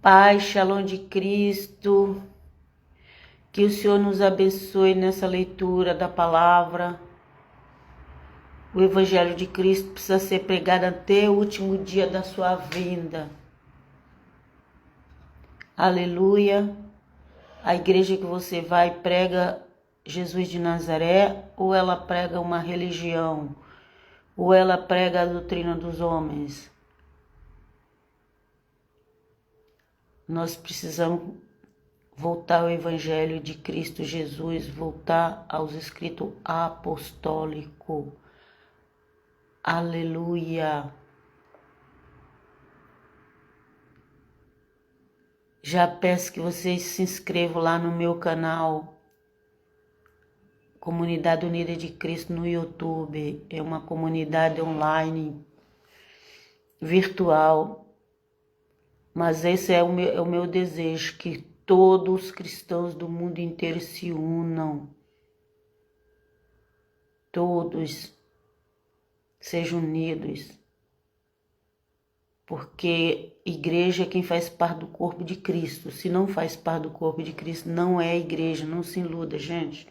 Pai, Shalom de Cristo, que o Senhor nos abençoe nessa leitura da palavra. O Evangelho de Cristo precisa ser pregado até o último dia da sua vinda. Aleluia. A igreja que você vai prega Jesus de Nazaré, ou ela prega uma religião, ou ela prega a doutrina dos homens? Nós precisamos voltar ao Evangelho de Cristo Jesus, voltar aos escritos apostólicos. Aleluia. Já peço que vocês se inscrevam lá no meu canal, Comunidade Unida de Cristo no YouTube. É uma comunidade online, virtual. Mas esse é o meu desejo, que todos os cristãos do mundo inteiro se unam. Todos sejam unidos. Porque igreja é quem faz parte do corpo de Cristo. Se não faz parte do corpo de Cristo, não é igreja. Não se iluda, gente.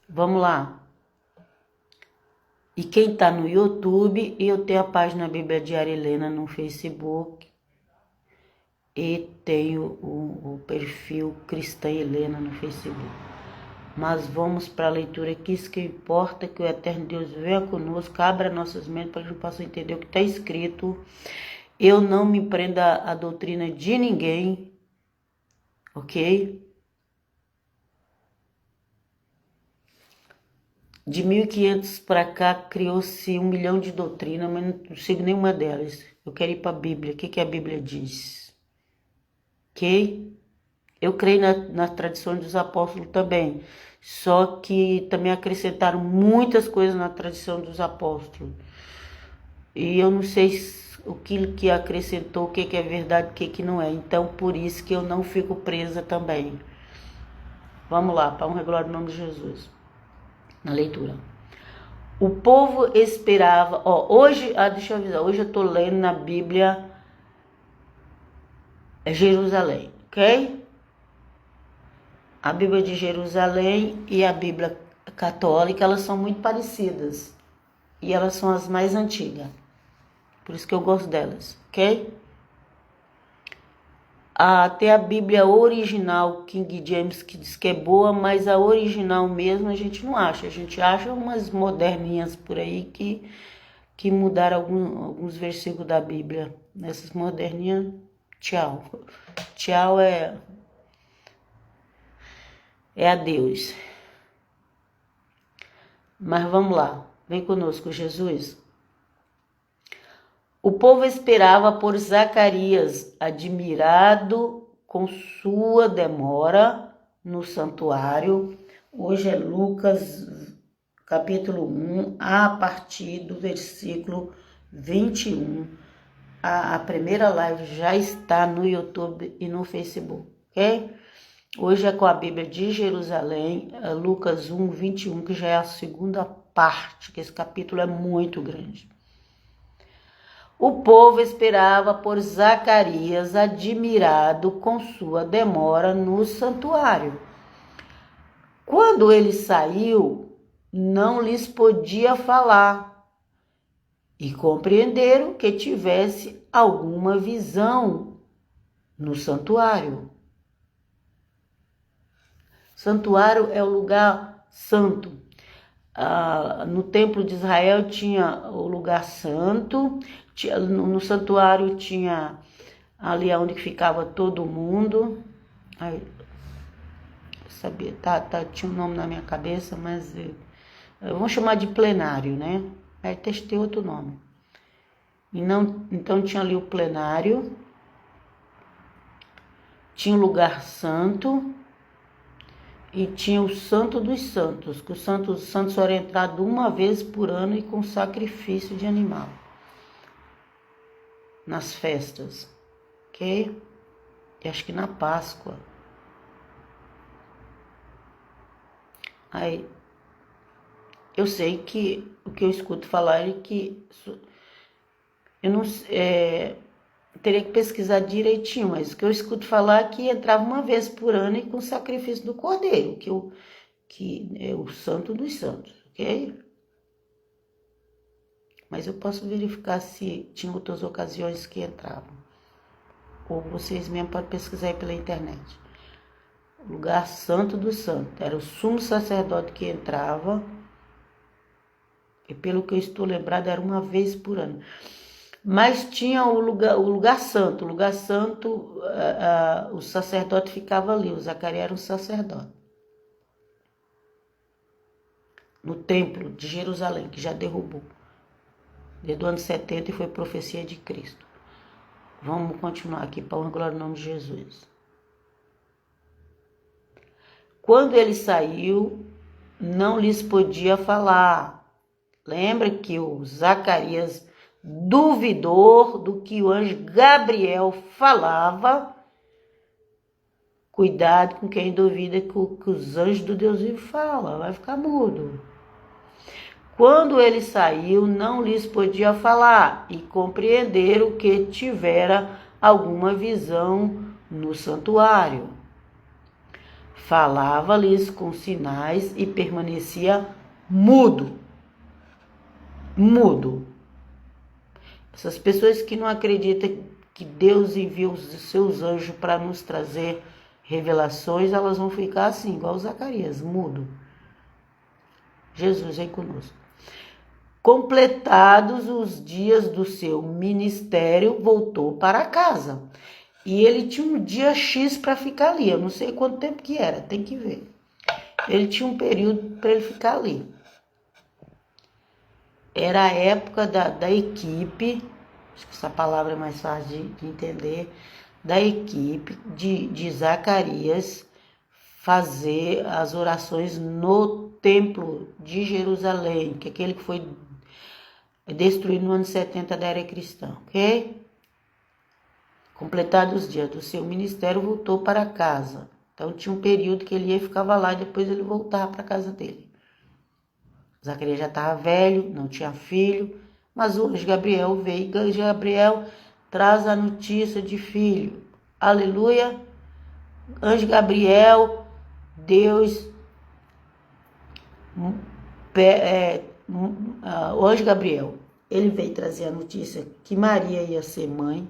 Vamos lá. E quem está no YouTube, eu tenho a página Bíblia Diária Helena no Facebook. E tenho o perfil Cristã Helena no Facebook. Mas vamos para a leitura aqui. Isso que importa, que o eterno Deus venha conosco, abra nossas mentes para que a gente possa entender o que está escrito. Eu não me prendo à doutrina de ninguém, ok? De 1500 para cá criou-se 1 milhão de doutrinas, mas não sigo nenhuma delas. Eu quero ir para a Bíblia. O que a Bíblia diz? Ok? Eu creio na tradição dos apóstolos também, só que também acrescentaram muitas coisas na tradição dos apóstolos. E eu não sei o que acrescentou, o que é verdade, o que não é. Então, por isso que eu não fico presa também. Vamos lá, para honra e glória do nome de Jesus. Na leitura. O povo esperava... hoje, deixa eu avisar, hoje eu estou lendo na Bíblia Jerusalém, ok? A Bíblia de Jerusalém e a Bíblia católica, elas são muito parecidas. E elas são as mais antigas. Por isso que eu gosto delas, ok? Até a Bíblia original, King James, que diz que é boa, mas a original mesmo a gente não acha. A gente acha umas moderninhas por aí que mudaram alguns versículos da Bíblia. Essas moderninhas, tchau. Tchau é a Deus. Mas vamos lá, vem conosco, Jesus. O povo esperava por Zacarias, admirado com sua demora no santuário. Hoje é Lucas, capítulo 1, a partir do versículo 21. A primeira live já está no YouTube e no Facebook, ok? Hoje é com a Bíblia de Jerusalém, Lucas 1, 21, que já é a segunda parte, que esse capítulo é muito grande. O povo esperava por Zacarias, admirado com sua demora no santuário. Quando ele saiu, não lhes podia falar, e compreenderam que tivesse alguma visão no santuário. Santuário é o lugar santo. No templo de Israel tinha o lugar santo, no santuário tinha ali onde ficava todo mundo. Aí, sabia, tinha um nome na minha cabeça, mas vamos chamar de plenário, né? Aí testei outro nome. Então tinha ali o plenário, tinha o lugar santo, e tinha o Santo dos Santos, que o Santo dos Santos só era entrado uma vez por ano e com sacrifício de animal. Nas festas, ok? E acho que na Páscoa. Aí, eu sei que o que eu escuto falar é que eu não teria que pesquisar direitinho, mas o que eu escuto falar é que entrava uma vez por ano e com sacrifício do cordeiro, que é o santo dos santos, ok? Mas eu posso verificar se tinha outras ocasiões que entravam. Ou vocês mesmo podem pesquisar aí pela internet. O lugar santo do santo. Era o sumo sacerdote que entrava. E pelo que eu estou lembrado, era uma vez por ano. Mas tinha o lugar santo. O lugar santo, o sacerdote ficava ali. O Zacarias era um sacerdote. No templo de Jerusalém, que já derrubou. Desde o ano 70 e foi profecia de Cristo. Vamos continuar aqui para honra e glória no nome de Jesus. Quando ele saiu, não lhes podia falar. Lembra que o Zacarias duvidou do que o anjo Gabriel falava. Cuidado com quem duvida que os anjos do Deus vivo falam, vai ficar mudo. Quando ele saiu, não lhes podia falar e compreender o que tivera alguma visão no santuário. Falava-lhes com sinais e permanecia mudo. Mudo. Essas pessoas que não acreditam que Deus envia os seus anjos para nos trazer revelações, elas vão ficar assim, igual Zacarias, mudo. Jesus vem conosco. Completados os dias do seu ministério, voltou para casa. E ele tinha um dia X para ficar ali. Eu não sei quanto tempo que era, tem que ver. Ele tinha um período para ele ficar ali. Era a época da equipe, acho que essa palavra é mais fácil de entender, da equipe de Zacarias fazer as orações no templo de Jerusalém, que é aquele que foi destruído no ano 70 da era cristã, ok? Completados os dias do seu ministério, voltou para casa. Então tinha um período que ele ia e ficava lá e depois ele voltava para a casa dele. Zacarias já estava velho, não tinha filho, mas o anjo Gabriel veio. O anjo Gabriel traz a notícia de filho. Aleluia! Anjo Gabriel, Deus, o anjo Gabriel, ele veio trazer a notícia que Maria ia ser mãe.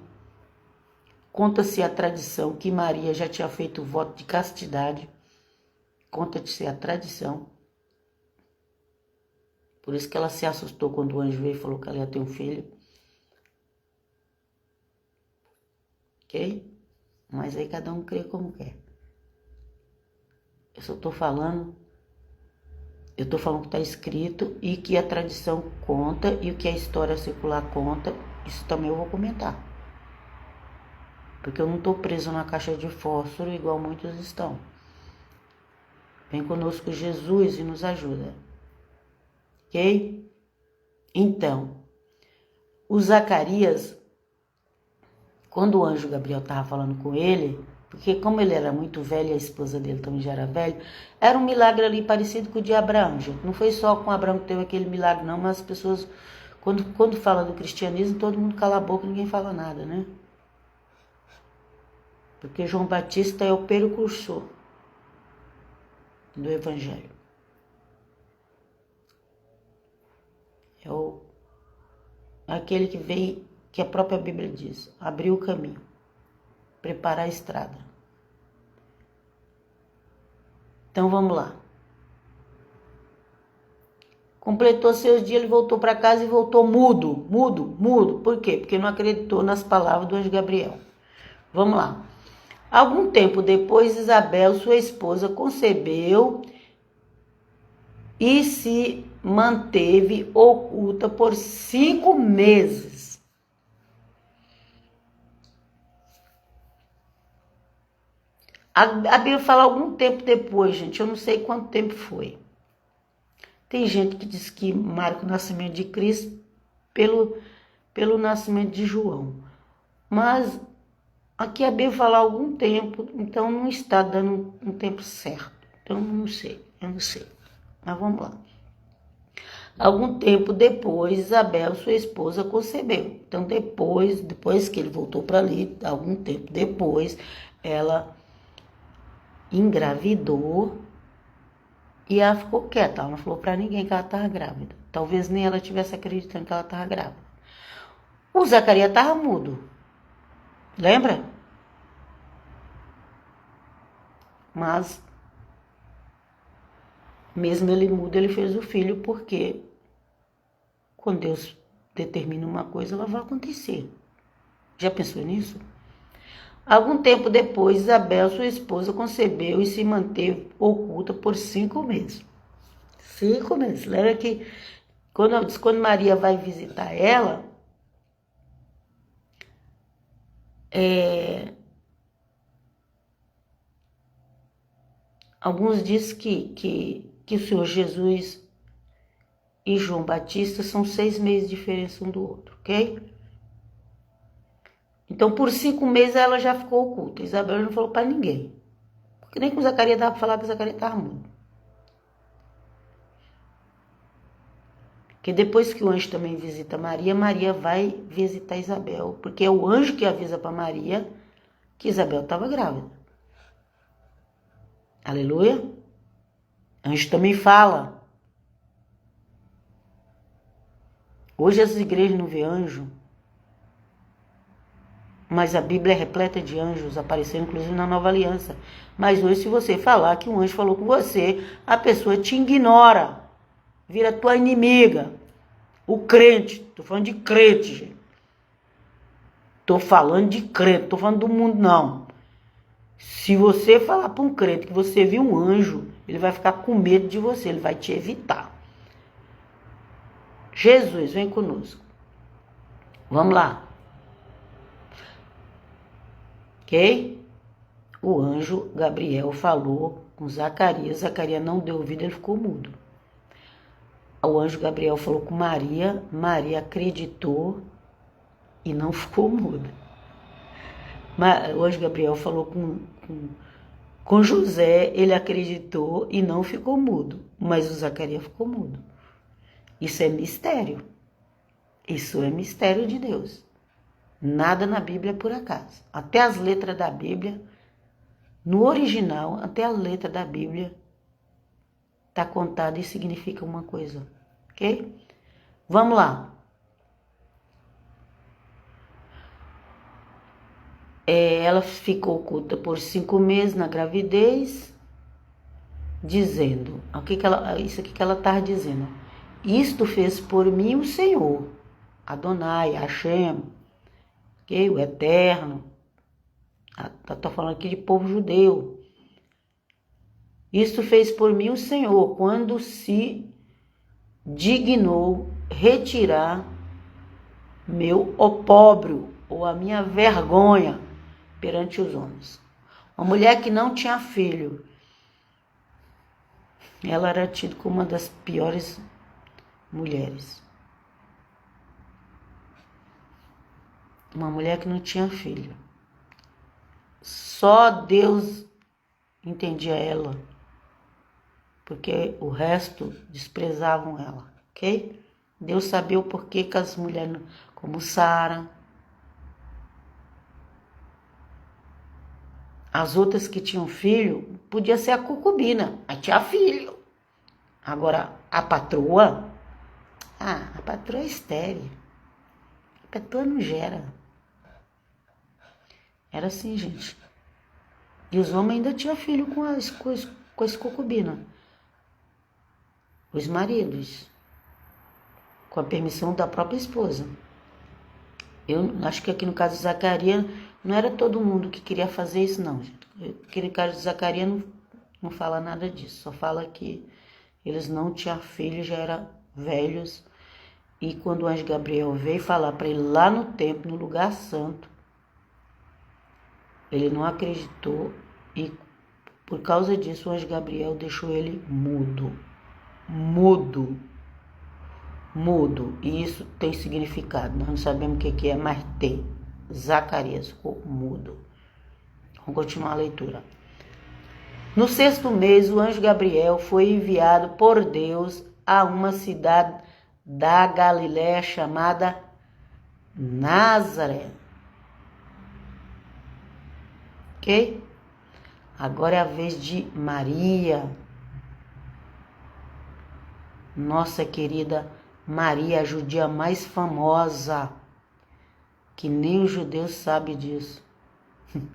Conta-se a tradição que Maria já tinha feito o voto de castidade. Conta-se a tradição. Por isso que ela se assustou quando o anjo veio e falou que ela ia ter um filho. Ok? Mas aí cada um crê como quer. Eu só estou falando que está escrito e que a tradição conta e o que a história secular conta, isso também eu vou comentar. Porque eu não estou preso na caixa de fósforo igual muitos estão. Vem conosco Jesus e nos ajuda. Ok? Então, o Zacarias, quando o anjo Gabriel estava falando com ele, porque como ele era muito velho e a esposa dele também já era velha, era um milagre ali parecido com o de Abraão, gente. Não foi só com Abraão que teve aquele milagre, não, mas as pessoas, quando fala do cristianismo, todo mundo cala a boca, ninguém fala nada, né? Porque João Batista é o precursor do evangelho. É aquele que veio, que a própria Bíblia diz, abrir o caminho, preparar a estrada. Então vamos lá. Completou seus dias, ele voltou para casa e voltou mudo. Por quê? Porque não acreditou nas palavras do anjo Gabriel. Vamos lá. Algum tempo depois, Isabel, sua esposa, concebeu e se manteve oculta por 5 meses. A Bíblia fala algum tempo depois, gente, eu não sei quanto tempo foi. Tem gente que diz que marca o nascimento de Cristo pelo nascimento de João. Mas aqui a Bíblia fala algum tempo, então não está dando um tempo certo. Então eu não sei. Mas vamos lá. Algum tempo depois, Isabel, sua esposa, concebeu. Então, depois que ele voltou para ali, algum tempo depois, ela engravidou e ela ficou quieta. Ela não falou para ninguém que ela estava grávida. Talvez nem ela tivesse acreditando que ela estava grávida. O Zacarias estava mudo. Lembra? Mas, mesmo ele mudo, ele fez o filho, porque quando Deus determina uma coisa, ela vai acontecer. Já pensou nisso? Algum tempo depois, Isabel, sua esposa, concebeu e se manteve oculta por 5 meses. 5 meses. Lembra que quando Maria vai visitar ela, alguns dizem que o Senhor Jesus e João Batista são 6 meses de diferença um do outro, ok? Então, por 5 meses ela já ficou oculta. Isabel não falou para ninguém. Porque nem com Zacarias dava para falar que Zacarias estava mudo. Porque depois que o anjo também visita Maria, Maria vai visitar Isabel. Porque é o anjo que avisa para Maria que Isabel estava grávida. Aleluia? Anjo também fala. Hoje as igrejas não vê anjo. Mas a Bíblia é repleta de anjos, aparecendo inclusive na Nova Aliança. Mas hoje, se você falar que um anjo falou com você, a pessoa te ignora, vira tua inimiga. O crente, tô falando de crente, gente. Tô falando de crente, tô falando do mundo, não. Se você falar para um crente que você viu um anjo, ele vai ficar com medo de você, ele vai te evitar. Jesus, vem conosco. Vamos lá. Ok? O anjo Gabriel falou com Zacarias. Zacarias não deu ouvido, ele ficou mudo. O anjo Gabriel falou com Maria. Maria acreditou e não ficou muda. O anjo Gabriel falou com José. Ele acreditou e não ficou mudo. Mas o Zacarias ficou mudo. Isso é mistério. Isso é mistério de Deus. Nada na Bíblia é por acaso. Até as letras da Bíblia, no original, até a letra da Bíblia está contada e significa uma coisa. Ok? Vamos lá. Ela ficou oculta por 5 meses na gravidez, dizendo, isso aqui que ela estava dizendo. Isto fez por mim o Senhor, Adonai, Hashem, okay? O Eterno. Está falando aqui de povo judeu. Isto fez por mim o Senhor, quando se dignou retirar meu opróbrio, ou a minha vergonha, perante os homens. Uma mulher que não tinha filho. Ela era tida como uma das piores mulheres. Uma mulher que não tinha filho. Só Deus entendia ela, porque o resto desprezavam ela, ok? Deus sabia o porquê que as mulheres, como Sara, as outras que tinham filho, podia ser a concubina, mas tinha filho. Agora, a patroa é estéril. A patroa não gera. Era assim, gente. E os homens ainda tinham filho com as concubinas. Os maridos. Com a permissão da própria esposa. Eu acho que aqui no caso de Zacarias, não era todo mundo que queria fazer isso, não, gente. Aqui no caso de Zacarias não fala nada disso. Só fala que eles não tinham filho, já eram velhos. E quando o anjo Gabriel veio falar para ele lá no templo, no lugar santo, ele não acreditou e por causa disso o anjo Gabriel deixou ele mudo. Mudo. E isso tem significado. Nós não sabemos o que é, mas tem. Zacarias ficou mudo. Vamos continuar a leitura. No 6º mês, o anjo Gabriel foi enviado por Deus a uma cidade da Galiléia chamada Nazaré. Ok? Agora é a vez de Maria. Nossa querida Maria, a judia mais famosa, que nem os judeus sabem disso.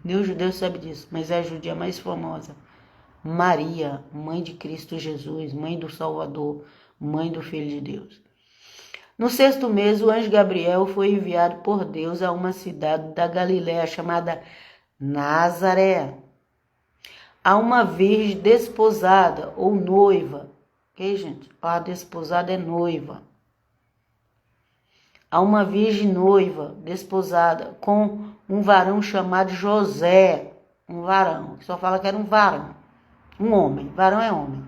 Nem os judeus sabem disso, mas é a judia mais famosa. Maria, mãe de Cristo Jesus, mãe do Salvador, mãe do Filho de Deus. No 6º mês, o anjo Gabriel foi enviado por Deus a uma cidade da Galiléia chamada Nazaré, a uma virgem desposada ou noiva. Ok, gente? A desposada é noiva. A uma virgem noiva, desposada, com um varão chamado José. Um varão, só fala que era um varão. Um homem, varão é homem.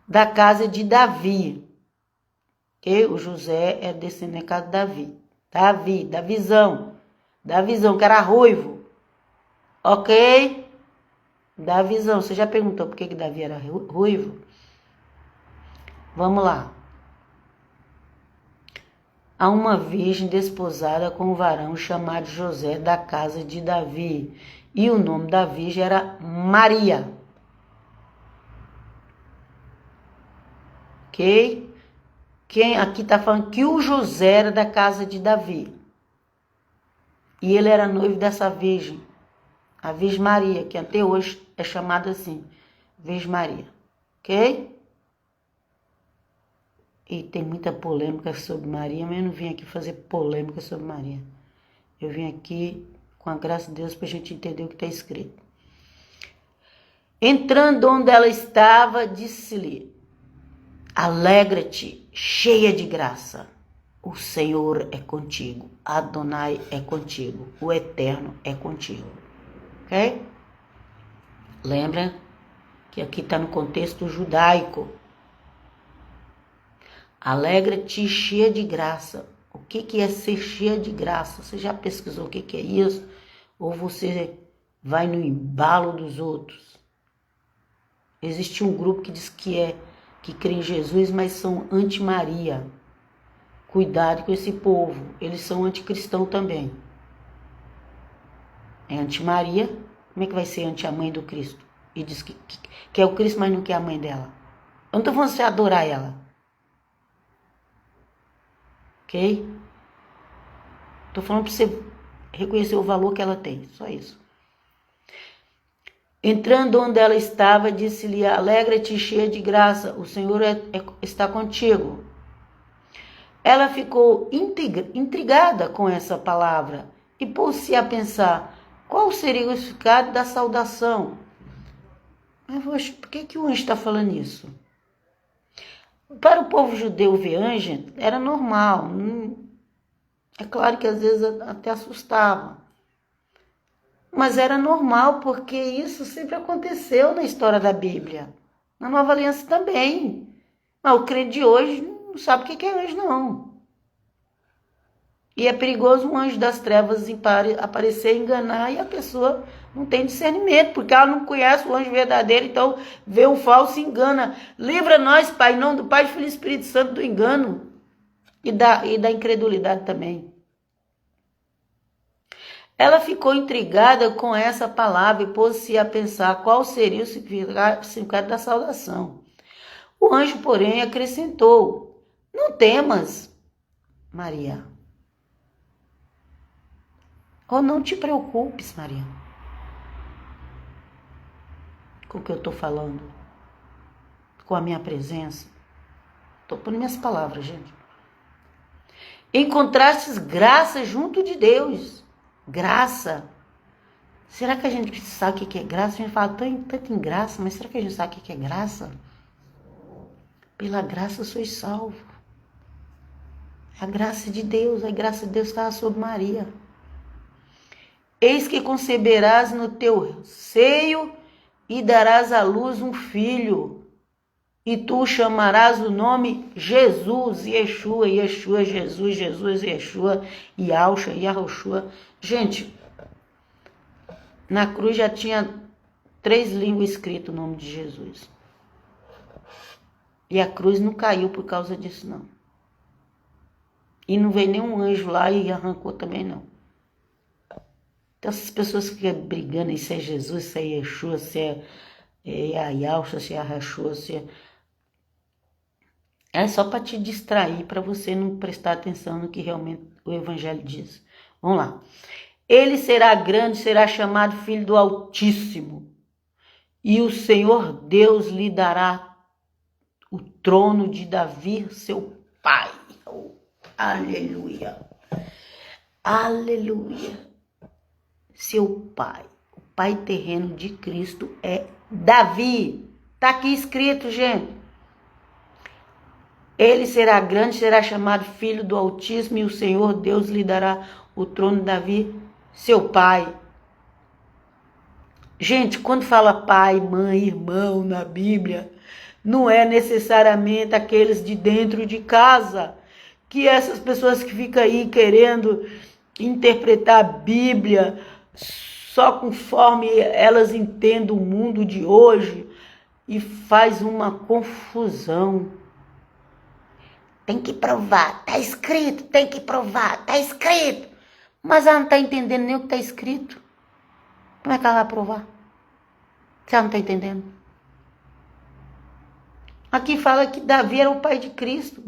Da casa de Davi. Que o José é descendente de Davi. Davizão, que era ruivo. Ok? Davizão, você já perguntou por que Davi era ruivo? Vamos lá. A uma virgem desposada com um varão chamado José da casa de Davi. E o nome da virgem era Maria. Ok? Quem aqui está falando que o José era da casa de Davi. E ele era noivo dessa virgem. A Virgem Maria, que até hoje é chamada assim. Virgem Maria. Ok? E tem muita polêmica sobre Maria, mas eu não vim aqui fazer polêmica sobre Maria. Eu vim aqui, com a graça de Deus, para a gente entender o que está escrito. Entrando onde ela estava, disse-lhe: alegra-te, cheia de graça. O Senhor é contigo. Adonai é contigo. O Eterno é contigo. Ok? Lembra que aqui está no contexto judaico. Alegra-te, cheia de graça. O que é ser cheia de graça? Você já pesquisou o que é isso? Ou você vai no embalo dos outros? Existe um grupo que diz que crê em Jesus, mas são anti-Maria. Cuidado com esse povo. Eles são anticristão também. É anti-Maria. Como é que vai ser anti a mãe do Cristo? E diz que é o Cristo, mas não quer a mãe dela. Eu não estou falando você adorar ela. Ok? Tô falando para você reconhecer o valor que ela tem, só isso. Entrando onde ela estava, disse-lhe: alegra-te, cheia de graça, o Senhor está contigo. Ela ficou intrigada com essa palavra e pôs-se a pensar qual seria o significado da saudação. Mas por que o anjo está falando isso? Para o povo judeu ver anjo era normal. É claro que às vezes até assustava. Mas era normal porque isso sempre aconteceu na história da Bíblia. Na Nova Aliança também. Mas o crente de hoje não sabe o que é anjo, não. E é perigoso um anjo das trevas aparecer, enganar, e a pessoa não tem discernimento, porque ela não conhece o anjo verdadeiro, então vê o falso e engana. Livra nós, Pai, em nome do Pai, do Filho e do Espírito Santo, do engano e da incredulidade também. Ela ficou intrigada com essa palavra e pôs-se a pensar qual seria o significado da saudação. O anjo, porém, acrescentou: não temas, Maria. Ou não te preocupes, Maria, com o que eu estou falando, com a minha presença. Estou pondo minhas palavras, gente. Encontrastes graça junto de Deus. Graça. Será que a gente sabe o que é graça? A gente fala tanto em graça, mas será que a gente sabe o que é graça? Pela graça sois salvo. A graça de Deus, a graça de Deus estava sobre Maria. Eis que conceberás no teu seio e darás à luz um filho. E tu chamarás o nome Jesus, Yeshua, Jesus, Yeshua, Yahushua. Gente, na cruz já tinha 3 línguas escrito o nome de Jesus. E a cruz não caiu por causa disso, não. E não veio nenhum anjo lá e arrancou também, não. Então, essas pessoas que ficam brigando em se é Jesus, se é Yeshua, se é Yahshua, se é Arrachua, se é... É só para te distrair, para você não prestar atenção no que realmente o Evangelho diz. Vamos lá. Ele será grande, será chamado Filho do Altíssimo. E o Senhor Deus lhe dará o trono de Davi, seu pai. Oh, aleluia. Aleluia. Seu pai. O pai terreno de Cristo é Davi. Está aqui escrito, gente. Ele será grande, será chamado Filho do Altíssimo, e o Senhor Deus lhe dará o trono de Davi, seu pai. Gente, quando fala pai, mãe, irmão na Bíblia, não é necessariamente aqueles de dentro de casa, que essas pessoas que ficam aí querendo interpretar a Bíblia só conforme elas entendem o mundo de hoje e faz uma confusão. Tem que provar, tá escrito, tem que provar, tá escrito. Mas ela não tá entendendo nem o que tá escrito. Como é que ela vai provar? Se ela não tá entendendo. Aqui fala que Davi era o pai de Cristo.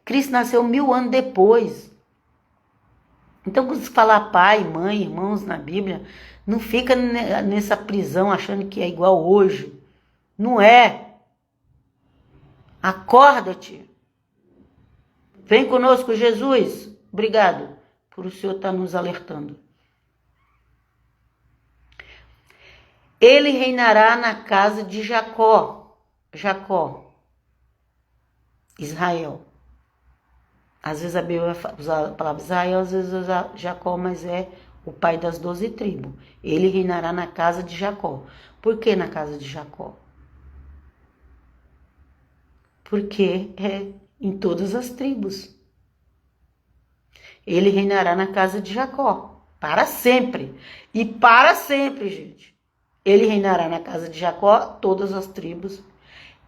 Cristo nasceu 1000 anos depois. Então, quando se falar pai, mãe, irmãos na Bíblia, não fica nessa prisão achando que é igual hoje. Não é. Acorda-te. Vem conosco, Jesus. Obrigado por o Senhor estar nos alertando. Ele reinará na casa de Jacó. Israel. Às vezes a Bíblia usa a palavra Israel, às vezes usa Jacó, mas é o pai das 12 tribos. Ele reinará na casa de Jacó. Por que na casa de Jacó? Porque é em todas as tribos. Ele reinará na casa de Jacó, para sempre. E para sempre, gente. Ele reinará na casa de Jacó, todas as tribos,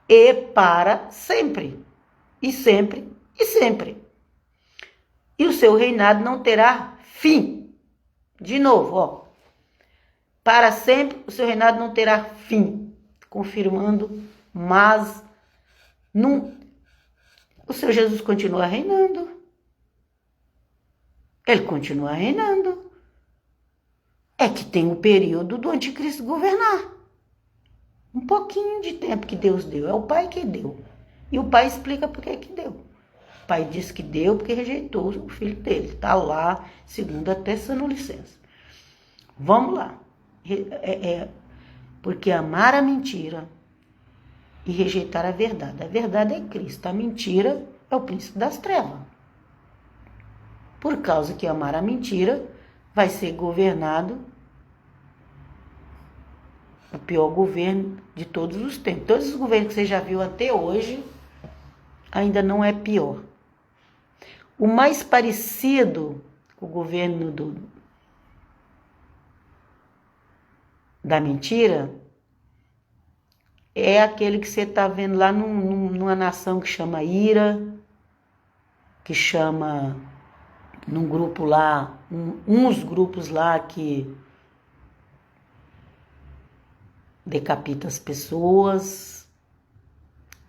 e para sempre. E sempre, e sempre. E o seu reinado não terá fim. De novo, ó. Para sempre, o seu reinado não terá fim. Confirmando, mas não, o seu Jesus continua reinando. Ele continua reinando. É que tem o período do anticristo governar. Um pouquinho de tempo que Deus deu. É o Pai que deu. E o Pai explica por que deu. O Pai disse que deu porque rejeitou o filho dele. Está lá, 2 Tessalonicenses. Vamos lá. Porque amar a mentira e rejeitar a verdade. A verdade é Cristo. A mentira é o príncipe das trevas. Por causa que amar a mentira vai ser governado o pior governo de todos os tempos. Todos os governos que você já viu até hoje ainda não é pior. O mais parecido com o governo da mentira é aquele que você está vendo lá numa nação que chama Ira, que chama num grupo lá, uns grupos lá que decapita as pessoas,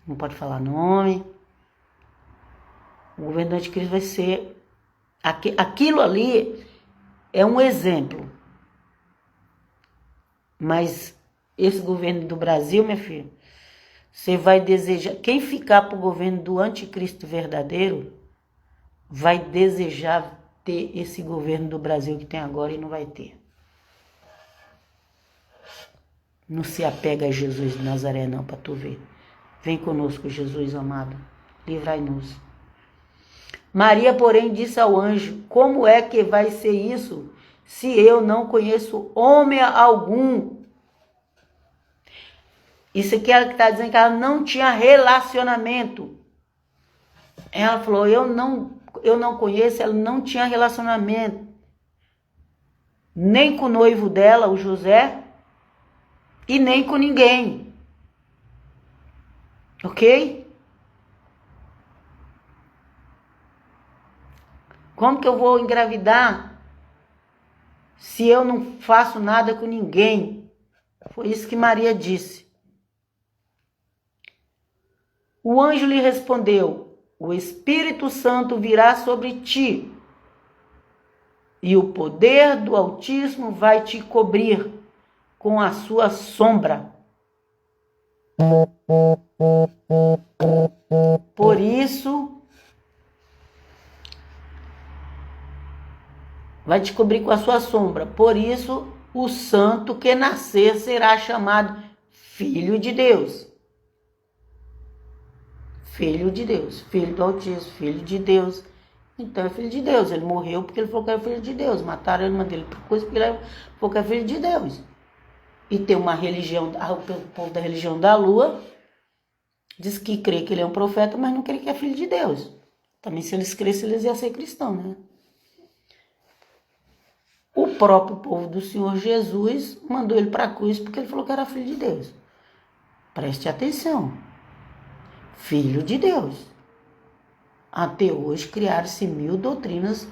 não pode falar nome. O governo do anticristo vai ser... Aquilo ali é um exemplo. Mas esse governo do Brasil, minha filha, você vai desejar... Quem ficar para o governo do anticristo verdadeiro vai desejar ter esse governo do Brasil que tem agora e não vai ter. Não se apega a Jesus de Nazaré não, para tu ver. Vem conosco, Jesus amado, livrai-nos. Maria, porém, disse ao anjo: como é que vai ser isso, se eu não conheço homem algum? Isso aqui ela que está dizendo que ela não tinha relacionamento. Ela falou, eu não conheço, ela não tinha relacionamento. Nem com o noivo dela, o José, e nem com ninguém. Ok? Como que eu vou engravidar se eu não faço nada com ninguém? Foi isso que Maria disse. O anjo lhe respondeu: o Espírito Santo virá sobre ti, e o poder do Altíssimo vai te cobrir com a sua sombra. Por isso, vai te cobrir com a sua sombra. Por isso, o santo que nascer será chamado Filho de Deus. Filho de Deus, filho do Altíssimo, filho de Deus. Então é filho de Deus. Ele morreu porque ele falou que era filho de Deus. Mataram a irmã dele por coisa porque ele falou que era filho de Deus. E tem uma religião, o povo da religião da lua diz que crê que ele é um profeta, mas não crê que é filho de Deus. Também se eles crescem, eles iam ser cristãos, né? O próprio povo do Senhor Jesus mandou ele para a cruz porque ele falou que era filho de Deus. Preste atenção. Filho de Deus. Até hoje criaram-se 1000 doutrinas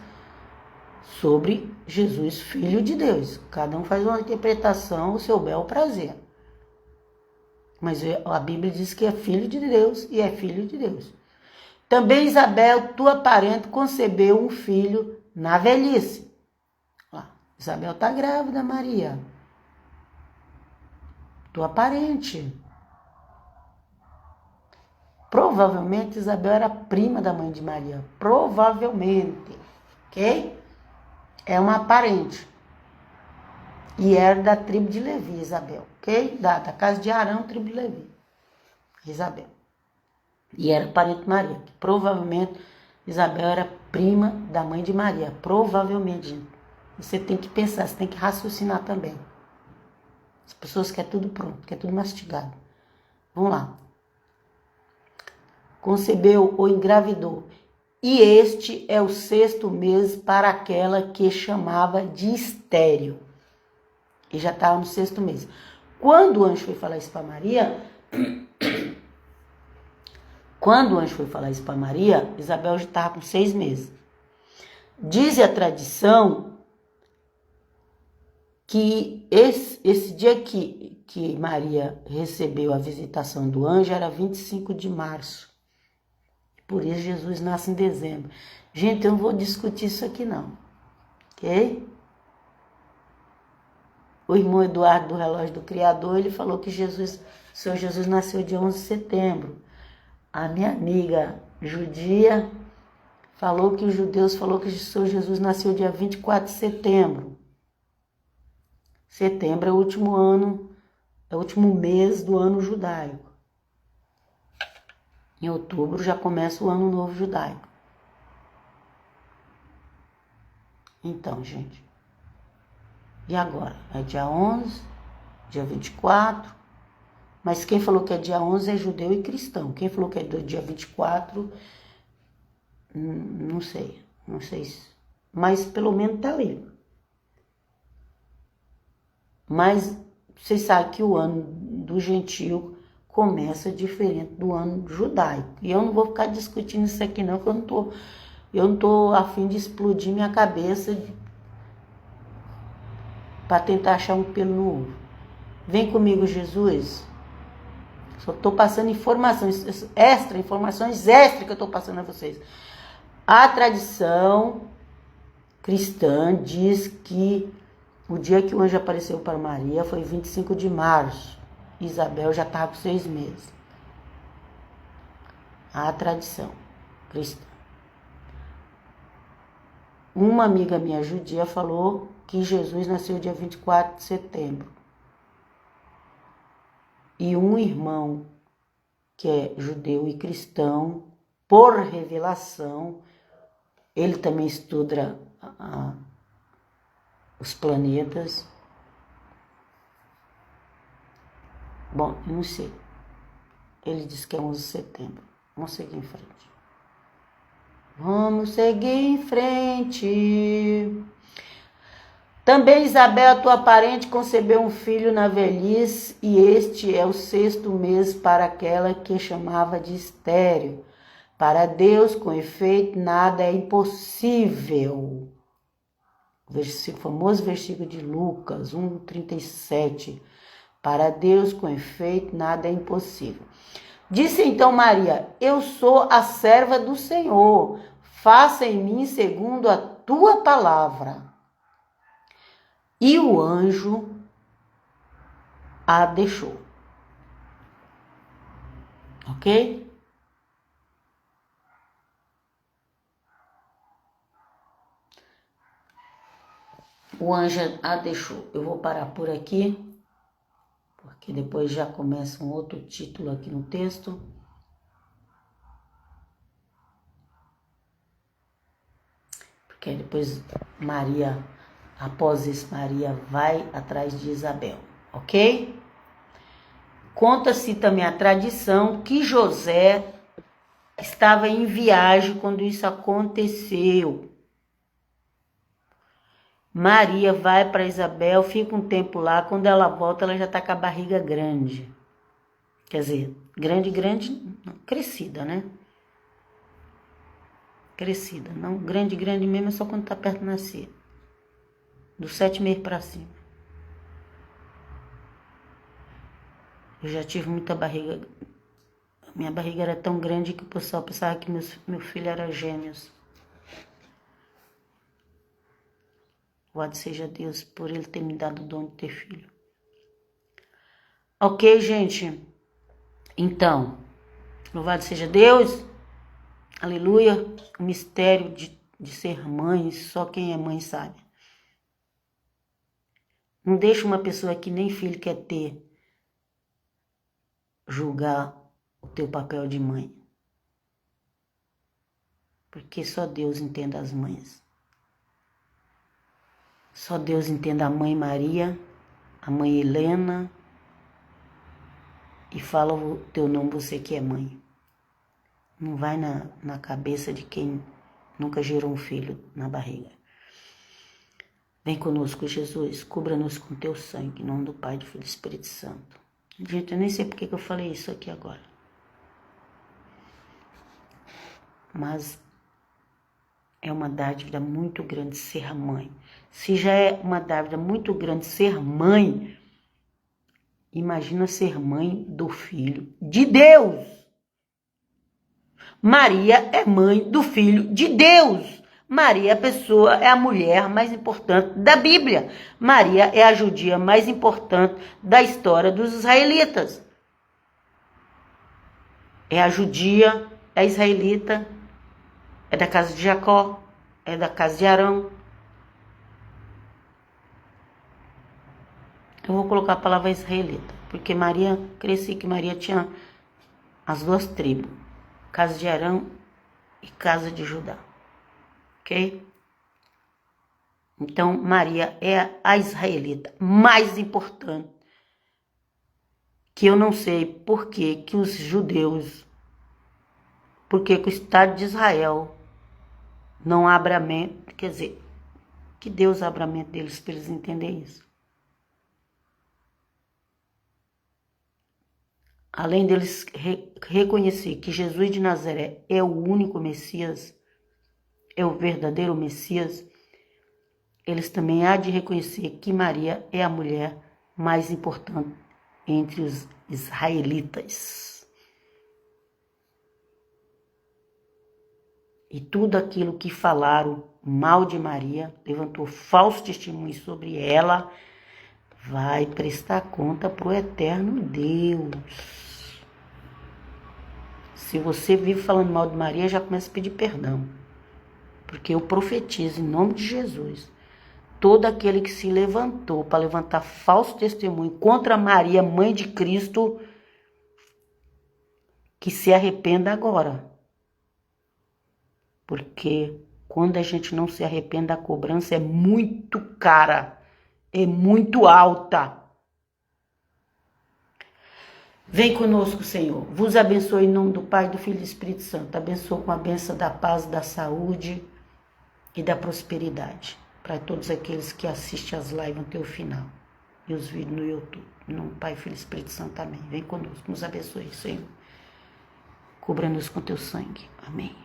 sobre Jesus, filho de Deus. Cada um faz uma interpretação, o seu bel prazer. Mas a Bíblia diz que é filho de Deus e é filho de Deus. Também Isabel, tua parente, concebeu um filho na velhice. Isabel está grávida, Maria. Tua parente. Provavelmente Isabel era prima da mãe de Maria. Provavelmente. Ok? É uma parente. E era da tribo de Levi, Isabel. Ok? Da casa de Arão, tribo de Levi. Isabel. E era parente de Maria. Que provavelmente Isabel era prima da mãe de Maria. Provavelmente, gente. Você tem que pensar, você tem que raciocinar também. As pessoas querem tudo pronto, querem tudo mastigado. Vamos lá. Concebeu ou engravidou. E este é o 6º mês para aquela que chamava de estéril. E já estava no 6º mês. Quando o anjo foi falar isso para Maria, Isabel já estava com 6 meses. Diz a tradição que esse dia que Maria recebeu a visitação do anjo era 25 de março. Por isso Jesus nasce em dezembro. Gente, eu não vou discutir isso aqui não, ok? O irmão Eduardo do Relógio do Criador, ele falou que o Senhor Jesus nasceu dia 11 de setembro. A minha amiga judia falou que os judeus falaram que o Senhor Jesus nasceu dia 24 de setembro. Setembro é o último ano, é o último mês do ano judaico. Em outubro já começa o ano novo judaico. Então, gente. E agora? É dia 11, dia 24. Mas quem falou que é dia 11 é judeu e cristão. Quem falou que é do dia 24, não sei. Não sei. Mas pelo menos tá ali. Mas vocês sabem que o ano do gentio começa diferente do ano judaico. E eu não vou ficar discutindo isso aqui não, porque eu não tô a fim de explodir minha cabeça para tentar achar um pelo no ovo. Vem comigo, Jesus. Só estou passando informações extra que eu estou passando a vocês. A tradição cristã diz que o dia que o anjo apareceu para Maria foi 25 de março. Isabel já estava com 6 meses. A tradição cristã. Uma amiga minha judia falou que Jesus nasceu dia 24 de setembro. E um irmão que é judeu e cristão, por revelação, ele também estuda os planetas. Bom, eu não sei. Ele disse que é 11 de setembro. Vamos seguir em frente. Vamos seguir em frente. Também Isabel, a tua parente, concebeu um filho na velhice, e este é o 6º mês para aquela que chamava de estéril. Para Deus, com efeito, nada é impossível. O famoso versículo de Lucas 1:37. Para Deus, com efeito, nada é impossível. Disse então Maria: eu sou a serva do Senhor, faça em mim segundo a tua palavra. E o anjo a deixou. Ok? O anjo a deixou. Eu vou parar por aqui, porque depois já começa um outro título aqui no texto. Porque depois Maria, após isso, Maria vai atrás de Isabel, ok? Conta-se também a tradição que José estava em viagem quando isso aconteceu. Maria vai para Isabel, fica um tempo lá, quando ela volta ela já está com a barriga grande. Quer dizer, grande, crescida, né? Crescida, não grande mesmo, é só quando está perto de nascer. Do 7 meses para cima. Eu já tive muita barriga. Minha barriga era tão grande que o pessoal pensava que meu filho era gêmeos. Louvado seja Deus por Ele ter me dado o dom de ter filho. Ok, gente? Então, louvado seja Deus. Aleluia. O mistério de ser mãe, só quem é mãe sabe. Não deixa uma pessoa que nem filho quer ter julgar o teu papel de mãe. Porque só Deus entende as mães. Só Deus entende a mãe Maria, a mãe Helena, e fala o teu nome, você que é mãe. Não vai na cabeça de quem nunca gerou um filho na barriga. Vem conosco, Jesus, cubra-nos com teu sangue, em nome do Pai, do Filho e do Espírito Santo. Gente, eu nem sei porque que eu falei isso aqui agora. Mas é uma dádiva muito grande ser mãe. Se já é uma dádiva muito grande ser mãe, imagina ser mãe do Filho de Deus. Maria é mãe do Filho de Deus. Maria é a mulher mais importante da Bíblia. Maria é a judia mais importante da história dos israelitas. É a judia, é a israelita, é da casa de Jacó, é da casa de Arão. Eu vou colocar a palavra israelita, porque cresci que Maria tinha as 2 tribos, casa de Arão e casa de Judá, ok? Então, Maria é a israelita mais importante, que eu não sei por que os judeus, por que o Estado de Israel não abre a mente, quer dizer, que Deus abra a mente deles para eles entenderem isso. Além deles reconhecer que Jesus de Nazaré é o único Messias, é o verdadeiro Messias, eles também há de reconhecer que Maria é a mulher mais importante entre os israelitas. E tudo aquilo que falaram mal de Maria, levantou falso testemunho sobre ela, vai prestar conta para o eterno Deus. Se você vive falando mal de Maria, já começa a pedir perdão. Porque eu profetizo em nome de Jesus. Todo aquele que se levantou para levantar falso testemunho contra Maria, mãe de Cristo, que se arrependa agora. Porque quando a gente não se arrepende, a cobrança é muito cara, é muito alta. Vem conosco, Senhor. Vos abençoe em nome do Pai, do Filho e do Espírito Santo. Abençoe com a bênção da paz, da saúde e da prosperidade. para todos aqueles que assistem as lives até o final e os vídeos no YouTube. No Pai, Filho e Espírito Santo, amém. Vem conosco, nos abençoe, Senhor. Cubra-nos com teu sangue. Amém.